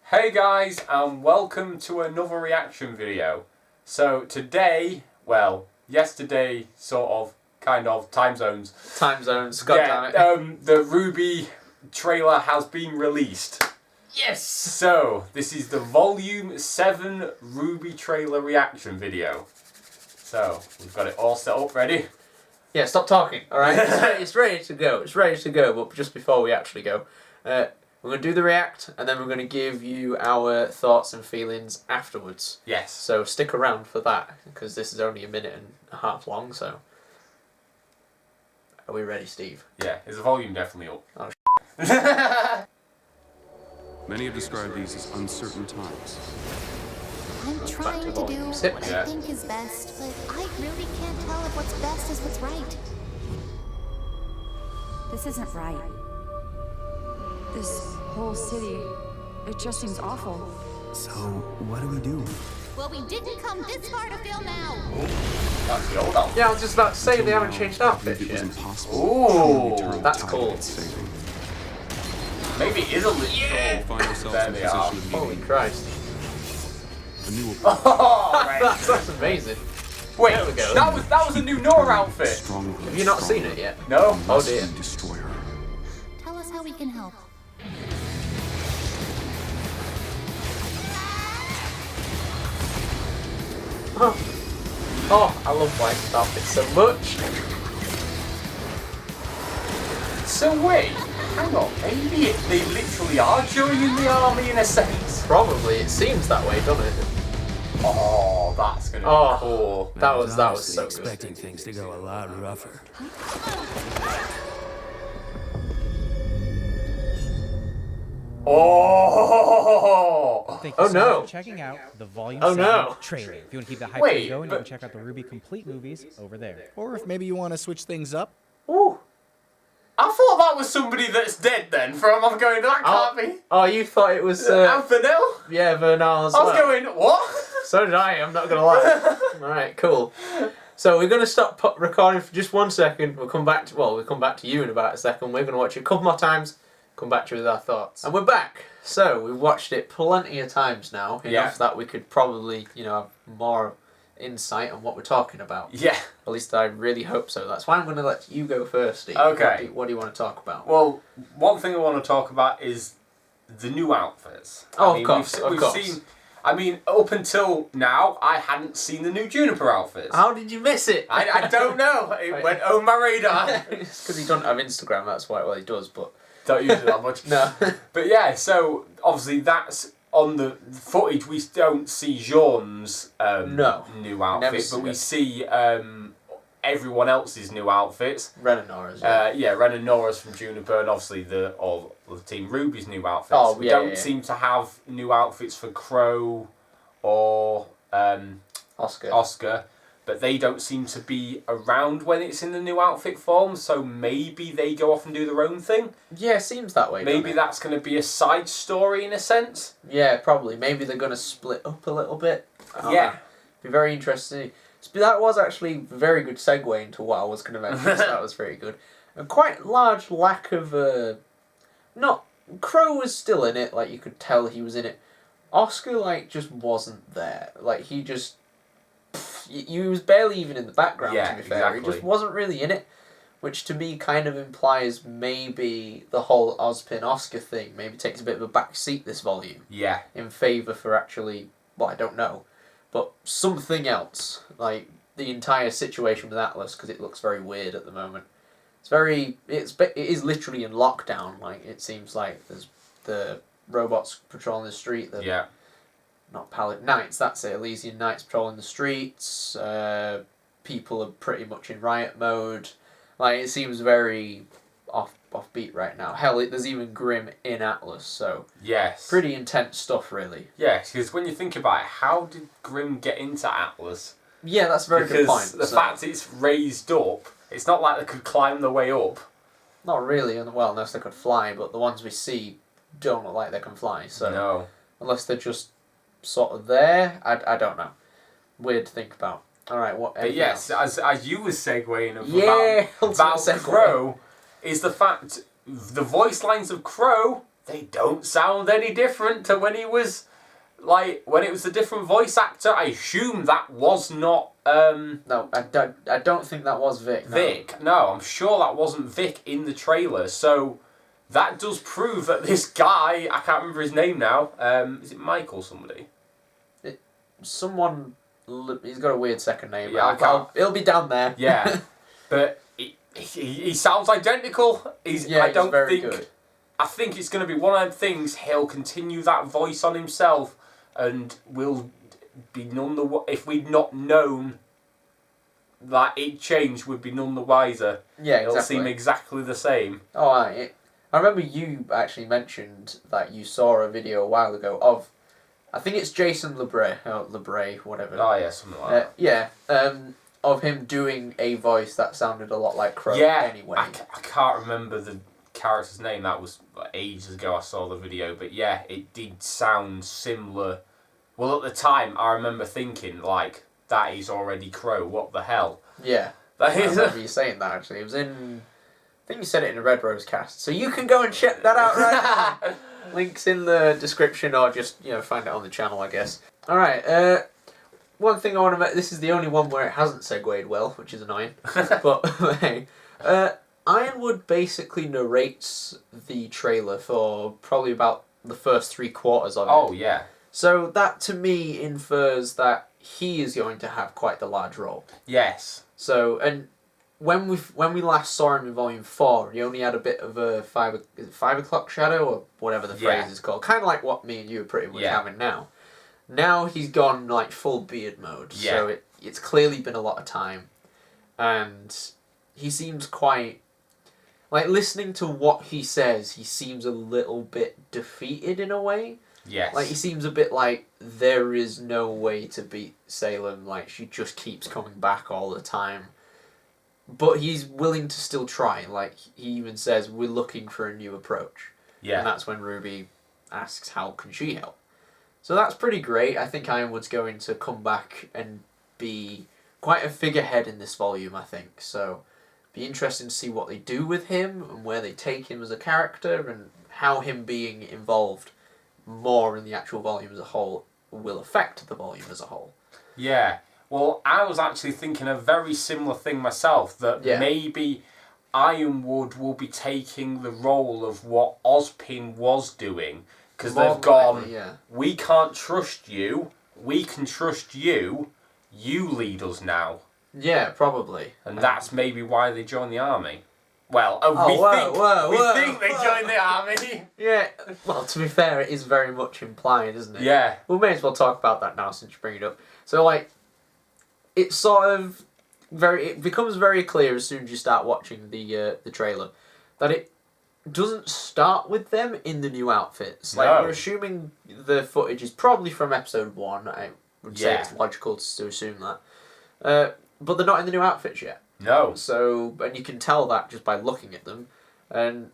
Hey guys, and welcome to another reaction video. So today, well, yesterday, sort of, kind of, time zones. Time zones, goddammit. The RWBY trailer has been released. Yes! So, this is the Volume 7 RWBY trailer reaction video. So, we've got it all set up, ready? Yeah, stop talking, alright? It's ready to go, but just before we actually go, we're going to do the react, and then we're going to give you our thoughts and feelings afterwards. Yes. So stick around for that, because this is only a minute and a half long, so... Are we ready, Steve? Yeah, is the volume definitely up? Oh, Many have described these as uncertain times. I'm trying to do what I think is best, but I really can't tell if what's best is what's right. This isn't right. This whole city, it just seems awful. So, what do we do? Well, we didn't come this far to film now. That's the old outfit. yeah, I was just about to say they haven't changed outfits It was yet. impossible. Ooh, that's cool. Maybe it is a literal. Yeah. Find ourselves There in they a are. position of Holy needing Christ. a new Oh, right. That's amazing. Wait, There we go. that was a new Nora outfit. strong. Have you not seen it yet? No. Oh dear. Destroy her. Tell us how we can help. Oh, I love white outfits so much. So wait, hang on. Maybe they literally are joining the army in a sense. Probably, it seems that way, doesn't it? Oh, that's gonna Oh. be cool. That was so good. expecting things to go a lot rougher. Oh. Thank you Oh, so no. much for checking out the Volume Oh, 7 no. trailer. If you want to keep the hype Wait, going, you but- can check out the RWBY Complete movies over there. Or if maybe you want to switch things up. Ooh. I thought that was somebody that's dead then. From I'm going, that can't be. Oh, you thought it was, Anthonel? yeah, Vernal as I well. was going, what? So did I, I'm not gonna lie. Alright, cool. So we're gonna stop recording for just 1 second. We'll come back to you in about a second. We're gonna watch it a couple more times, come back to you with our thoughts. And we're back. So we've watched it plenty of times now, enough that we could probably, have more insight on what we're talking about. Yeah. At least I really hope so. That's why I'm gonna let you go first, Steve. Okay. What do you want to talk about? Well, one thing I want to talk about is the new outfits. Oh, I mean, of course, we've of course. seen. I mean, up until now, I hadn't seen the new Juniper outfits. How did you miss it? I don't know. It went over my radar. It's because he doesn't have Instagram, that's why. Well, he does, but... Don't use it that much. No. But yeah, so obviously that's on the footage. We don't see Jean's new outfit, but we see everyone else's new outfits. Ren and Nora's, yeah, Ren and Nora's from Juniper, and obviously the Team RWBY's new outfits. Oh, we yeah, don't yeah. seem to have new outfits for Crow or Oscar, but they don't seem to be around when it's in the new outfit form, so maybe they go off and do their own thing. Yeah, it seems that way. Maybe that's going to be a side story in a sense. Yeah, probably. Maybe they're going to split up a little bit. Yeah. Be very interesting. That was actually a very good segue into what I was going to mention, so that was very good. A quite large lack of... Crow was still in it, like you could tell he was in it. Oscar, just wasn't there. Like, he just... He was barely even in the background, Yeah, to be fair. exactly. He just wasn't really in it, which to me kind of implies maybe the whole Ozpin Oscar thing maybe takes a bit of a back seat this volume. Yeah. In favour for actually, well, I don't know, but something else. Like, the entire situation with Atlas, because it looks very weird at the moment. It is literally in lockdown. Like, it seems like there's the robots patrolling the street. Yeah. Not Knights, that's it. Elysian Knights patrolling the streets. People are pretty much in riot mode. Like, it seems very offbeat right now. Hell, there's even Grim in Atlas, so... Yes. Pretty intense stuff, really. Yeah, because when you think about it, how did Grim get into Atlas? Yeah, that's a very good point. Because the fact it's raised up, it's not like they could climb their way up. Not really, well, unless they could fly, but the ones we see don't look like they can fly, so... No. Unless they're just sort of there, I don't know. Weird to think about. Alright, what... But yes, as you were segueing Yeah, about segue. Crow, is the fact the voice lines of Crow they don't sound any different to when he was, like, when it was a different voice actor. I assume that was not, No, I don't think that was Vic. No. Vic. No, I'm sure that wasn't Vic in the trailer. So that does prove that this guy, I can't remember his name now, is it Mike or somebody? Someone, he's got a weird second name. Yeah, it'll be down there. Yeah, but he sounds identical. I think it's going to be one of them things. He'll continue that voice on himself, and we'll be none the if we'd not known that it changed, we'd be none the wiser. Yeah, It'll seem exactly the same. Oh, I remember you actually mentioned that you saw a video a while ago of, I think it's Jason LeBray, whatever. Oh yeah, something like that. Yeah, of him doing a voice that sounded a lot like Crow. Yeah, anyway. I can't remember the character's name. That was ages ago I saw the video, but yeah, it did sound similar. Well, at the time, I remember thinking, like, that is already Crow. What the hell? Yeah, I remember you saying that actually. It was in, I think you said it in a Red Rose cast, so you can go and check that out right now. Links in the description, or just find it on the channel, I guess. All right. One thing I want to make. This is the only one where it hasn't segued well, which is annoying. But hey, Ironwood basically narrates the trailer for probably about the first 3/4 of it. Oh yeah. So that to me infers that he is going to have quite the large role. Yes. So, and when we last saw him in Volume 4, he only had a bit of a 5 o'clock shadow, or whatever the phrase is called. Kind of like what me and you are pretty much having now. Now he's gone like full beard mode. Yeah. So it's clearly been a lot of time. And he seems quite, like, listening to what he says, he seems a little bit defeated in a way. Yes. Like, he seems a bit like, there is no way to beat Salem. Like, she just keeps coming back all the time. But he's willing to still try. Like, he even says, we're looking for a new approach. Yeah. And that's when RWBY asks, how can she help? So that's pretty great. I think Ironwood's going to come back and be quite a figurehead in this volume, I think. So, be interesting to see what they do with him, and where they take him as a character, and how him being involved more in the actual volume as a whole will affect the volume as a whole. Yeah. Well, I was actually thinking a very similar thing myself, that maybe Ironwood will be taking the role of what Ozpin was doing, because they've gone, we can't trust you, we can trust you, you lead us now. Yeah, probably. And that's maybe why they joined the army. Well, we think they joined the army. Yeah, well, to be fair, it is very much implied, isn't it? Yeah. We may as well talk about that now since you bring it up. So, like, it's sort of it becomes very clear as soon as you start watching the trailer that it doesn't start with them in the new outfits. Like, we're assuming the footage is probably from episode 1. I would say it's logical to assume that. But they're not in the new outfits yet. No. So, and you can tell that just by looking at them. And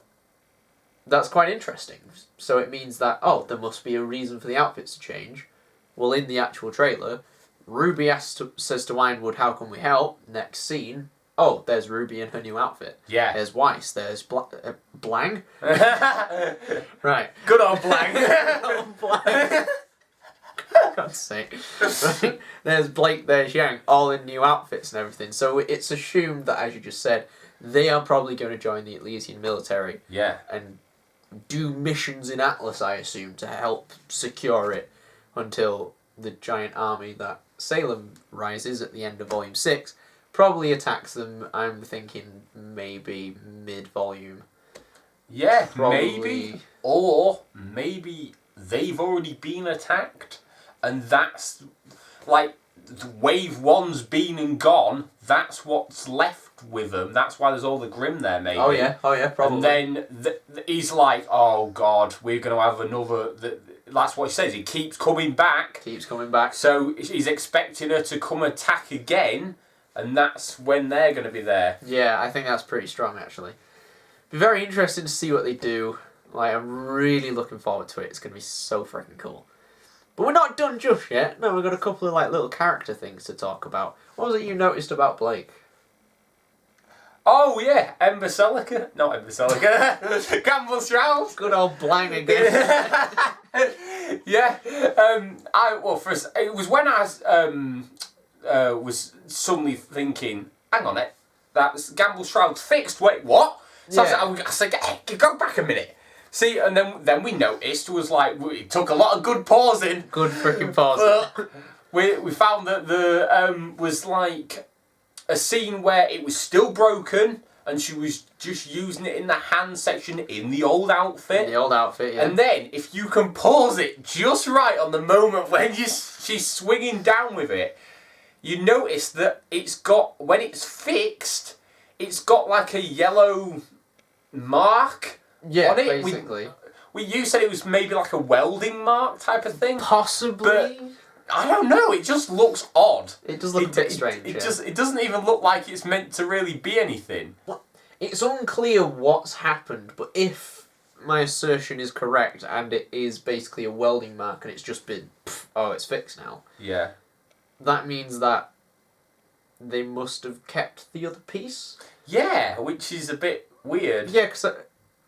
that's quite interesting. So it means that, there must be a reason for the outfits to change. Well, in the actual trailer, RWBY says to Ironwood, how can we help? Next scene, there's RWBY in her new outfit. Yeah. There's Weiss, there's Blang. Right. Good old Blang. Good old Blang. God's sake. Right. There's Blake, there's Yang, all in new outfits and everything. So it's assumed that, as you just said, they are probably going to join the Elysian military. Yeah. And do missions in Atlas, I assume, to help secure it until the giant army that Salem rises at the end of Volume 6 probably attacks them, I'm thinking, maybe mid-volume. Yeah, maybe. Or maybe they've already been attacked, and that's, like, Wave 1's been and gone, that's what's left with them. That's why there's all the Grim there, maybe. Oh yeah, probably. And then he's like, oh God, we're going to have another... That's what he says, he keeps coming back. Keeps coming back. So he's expecting her to come attack again, and that's when they're going to be there. Yeah, I think that's pretty strong, actually. Be very interesting to see what they do. Like, I'm really looking forward to it. It's going to be so freaking cool. But we're not done just yet. No, we've got a couple of, like, little character things to talk about. What was it you noticed about Blake? Oh yeah, Ember Celica. Not Ember Celica. Gamble Shroud. Good old blimey again. Yeah. First it was when I was suddenly thinking, hang on it, that's Gamble Shroud fixed. Wait, what? So Yeah. I was like, hey, go back a minute. See, and then we noticed was like it took a lot of good pausing. Good freaking pause. We found that the was like a scene where it was still broken and she was just using it in the hand section in the old outfit. In the old outfit, yeah. And then if you can pause it just right on the moment when she's swinging down with it, you notice that it's got, when it's fixed, it's got like a yellow mark on it. Basically. You said it was maybe like a welding mark type of thing. Possibly. But I don't know. It just looks odd. It does look a bit strange. It doesn't even look like it's meant to really be anything. It's unclear what's happened, but if my assertion is correct and it is basically a welding mark and it's just been, it's fixed now. Yeah. That means that they must have kept the other piece. Yeah, which is a bit weird. Yeah, because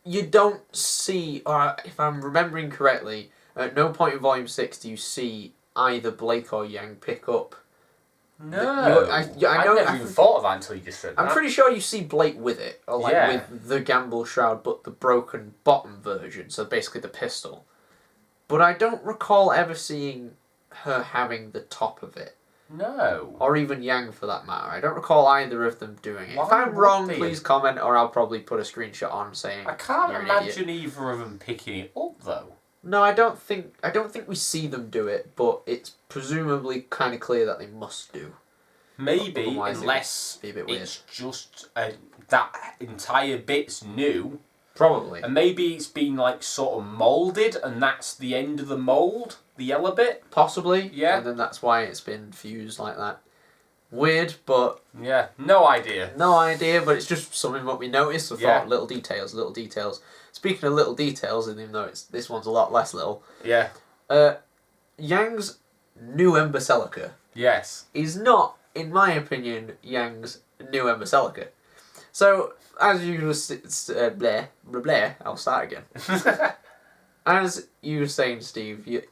you don't see, or if I'm remembering correctly, at no point in Volume 6 do you see either Blake or Yang pick up. No. I never even thought of that until you just said that. I'm pretty sure you see Blake with it, or with the Gamble Shroud, but the broken bottom version, so basically the pistol. But I don't recall ever seeing her having the top of it. No. Or even Yang for that matter. I don't recall either of them doing it. Why if I'm wrong, would they? Please comment, or I'll probably put a screenshot on saying. I can't "You're an imagine idiot." either of them picking it up though. No, I don't think we see them do it, but it's presumably kind of clear that they must do. Maybe, Otherwise unless it'd be a bit it's just that entire bit's new. Probably. And maybe it's been like sort of moulded and that's the end of the mould, the yellow bit. Possibly. Yeah. And then that's why it's been fused like that. Weird, but... Yeah, no idea. No idea, but it's just something that we noticed. I thought, little details. Speaking of little details, even though this one's a lot less little... Yeah. Yang's new Ember Celica... Yes. ...is not, in my opinion, Yang's new Ember Celica. So, as you were... I'll start again. As you were saying, Steve, you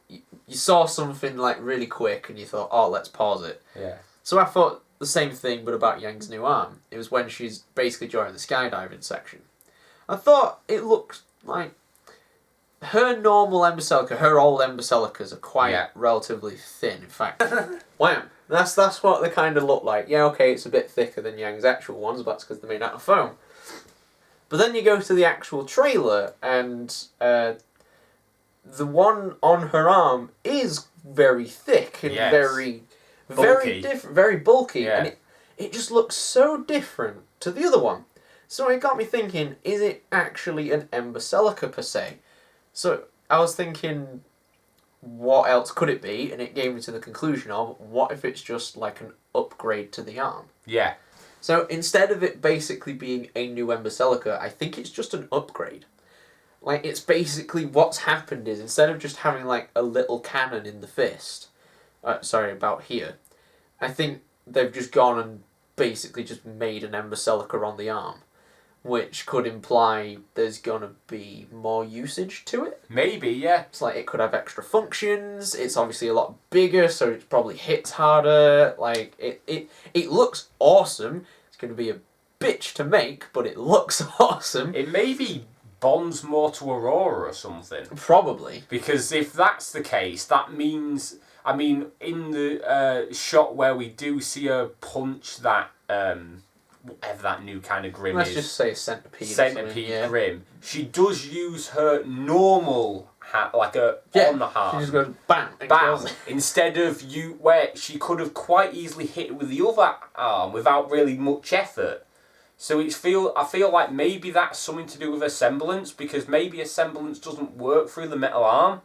saw something like really quick and you thought, oh, let's pause it. Yeah. So I thought the same thing, but about Yang's new arm. It was when she's basically joining the skydiving section. I thought it looked like her normal Ember Celica, her old Ember Celicas are quite relatively thin. In fact, wham! That's what they kind of look like. Yeah, okay, it's a bit thicker than Yang's actual ones, but that's because they're made out of foam. But then you go to the actual trailer, and the one on her arm is very thick and very different, very bulky, and it just looks so different to the other one. So it got me thinking, is it actually an Ember Celica per se? So I was thinking, what else could it be? And it gave me to the conclusion of, what if it's just like an upgrade to the arm? Yeah. So instead of it basically being a new Ember Celica, I think it's just an upgrade. Like, it's basically what's happened is, instead of just having like a little cannon in the fist, about here, I think they've just gone and basically just made an Ember Celica on the arm, which could imply there's gonna be more usage to it. Maybe, yeah. It's like it could have extra functions. It's obviously a lot bigger, so it probably hits harder. Like, it looks awesome. It's gonna be a bitch to make, but it looks awesome. It maybe bonds more to Aurora or something. Probably. Because if that's the case, that means... I mean, in the shot where we do see her punch that... whatever that new kind of Grim Let's is. just say centipede. Centipede Grim. She does use her normal hat, like on the heart. She just goes bam. And bam. kills it. Instead of where she could have quite easily hit it with the other arm without really much effort. So I feel like maybe that's something to do with her semblance, because maybe her semblance doesn't work through the metal arm.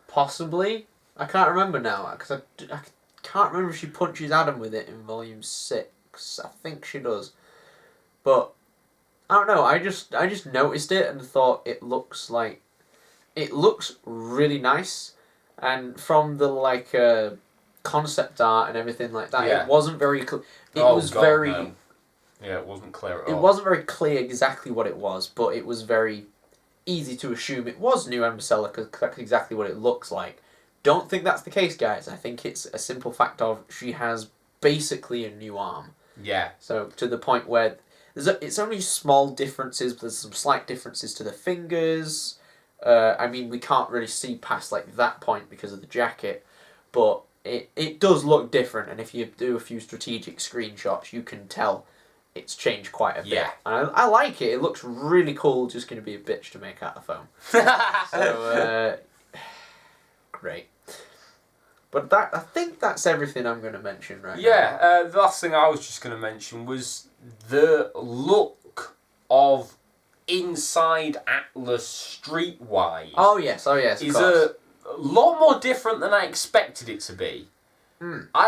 Possibly. I can't remember now, because I can't remember if she punches Adam with it in Volume 6. I think she does. But I don't know, I just noticed it and thought it looks really nice, and from the concept art and everything like that, it wasn't very it was very Yeah, it wasn't clear at all. It wasn't very clear exactly what it was, but it was very easy to assume it was new Ember Celica because that's exactly what it looks like. Don't think that's the case, guys. I think it's a simple fact of she has basically a new arm. Yeah. So to the point where it's only small differences, but there's some slight differences to the fingers. I mean, we can't really see past like that point because of the jacket, but it does look different. And if you do a few strategic screenshots, you can tell it's changed quite a bit. Yeah. And I like it. It looks really cool. Just going to be a bitch to make out of foam. So great. But I think that's everything I'm going to mention right now. Yeah, the last thing I was just going to mention was the look of inside Atlas streetwise. Oh yes, is a lot more different than I expected it to be. Even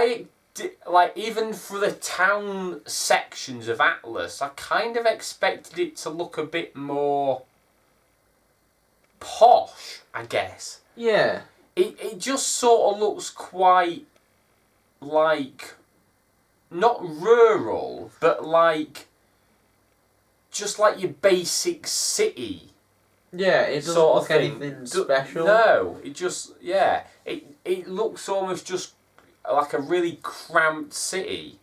for the town sections of Atlas, I kind of expected it to look a bit more posh, I guess. Yeah. It just sort of looks quite like, not rural, but like, just like your basic city. Yeah, it doesn't sort of look thing. anything special. No, it just, yeah. It looks almost just like a really cramped city.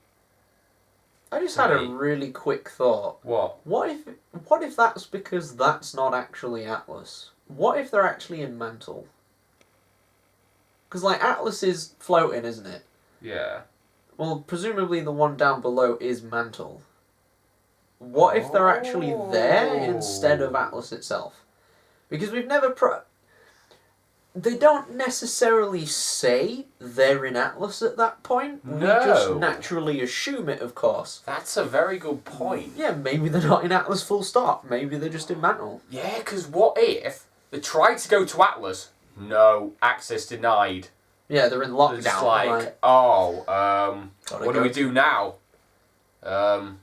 I just had a really quick thought. What? What if that's because that's not actually Atlas? What if they're actually in Mantle? Because, like, Atlas is floating, isn't it? Yeah. Well, presumably the one down below is Mantle. What if they're actually there instead of Atlas itself? Because we've never... They don't necessarily say they're in Atlas at that point. No. We just naturally assume it, of course. That's a very good point. Yeah, maybe they're not in Atlas full stop. Maybe they're just in Mantle. Yeah, because what if they tried to go to Atlas? No, access denied. Yeah, they're in lockdown. It's like, what do we do now? Mantle?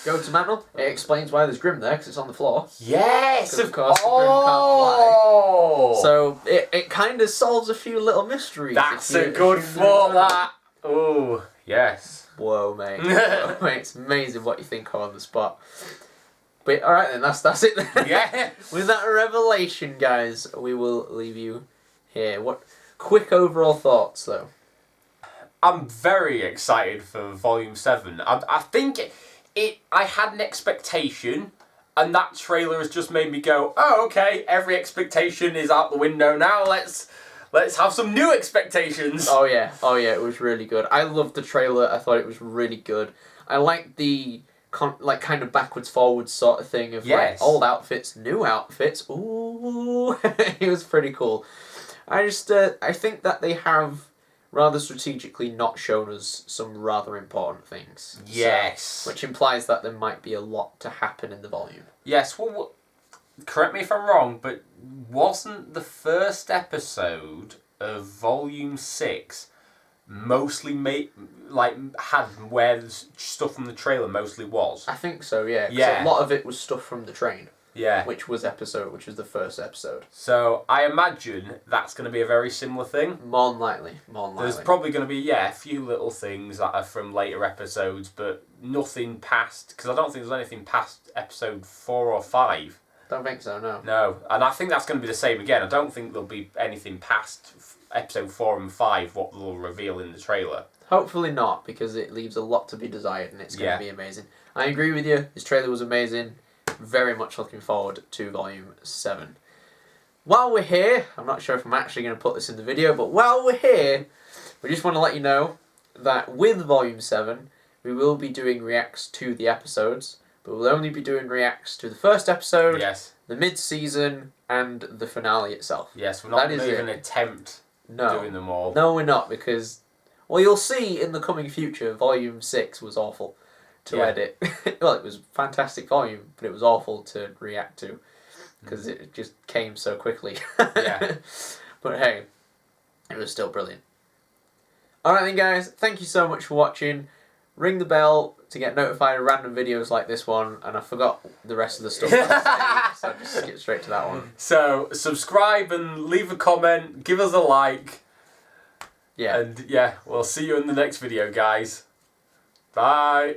Go to Mantle. It explains why there's Grim there, because it's on the floor. Yes, of course. The Grim can't fly. So it kind of solves a few little mysteries. That's a good thought, that. Oh, yes. Whoa, mate. Whoa, mate. It's amazing what you think of on the spot. But alright then, that's it then. Yeah. With that revelation, guys, we will leave you here. What quick overall thoughts, though? I'm very excited for Volume 7. I think I had an expectation, and that trailer has just made me go, oh, okay, every expectation is out the window now. Let's have some new expectations. Oh yeah, it was really good. I loved the trailer. I thought it was really good. I liked the kind of backwards forwards sort of thing of like old outfits, new outfits. Ooh, it was pretty cool. I think that they have rather strategically not shown us some rather important things. Yes. So, which implies that there might be a lot to happen in the volume. Yes, well, correct me if I'm wrong, but wasn't the first episode of Volume 6 mostly had where the stuff from the trailer mostly was? I think so, yeah. 'Cause a lot of it was stuff from the train. Yeah. Which was the first episode. So I imagine that's going to be a very similar thing. More than likely. There's probably going to be, a few little things that are from later episodes, but nothing past, because I don't think there's anything past episode 4 or 5. Don't think so, no. No, and I think that's going to be the same again. I don't think there'll be anything past episode 4 and 5, what they'll reveal in the trailer. Hopefully not, because it leaves a lot to be desired and it's going to be amazing. I agree with you. This trailer was amazing. Very much looking forward to Volume 7. While we're here, I'm not sure if I'm actually going to put this in the video, but while we're here, we just want to let you know that with Volume 7, we will be doing reacts to the episodes, but we'll only be doing reacts to the first episode, the mid-season, and the finale itself. Yes, we're not going to even attempt doing them all. No, we're not, because, well, you'll see in the coming future, Volume 6 was awful to edit. Well, it was a fantastic volume, but it was awful to react to because it just came so quickly. Yeah. But hey, it was still brilliant. Alright then guys, thank you so much for watching. Ring the bell to get notified of random videos like this one, and I forgot the rest of the stuff so I'll just skip straight to that one. So subscribe and leave a comment, give us a like. Yeah. And we'll see you in the next video, guys. Bye.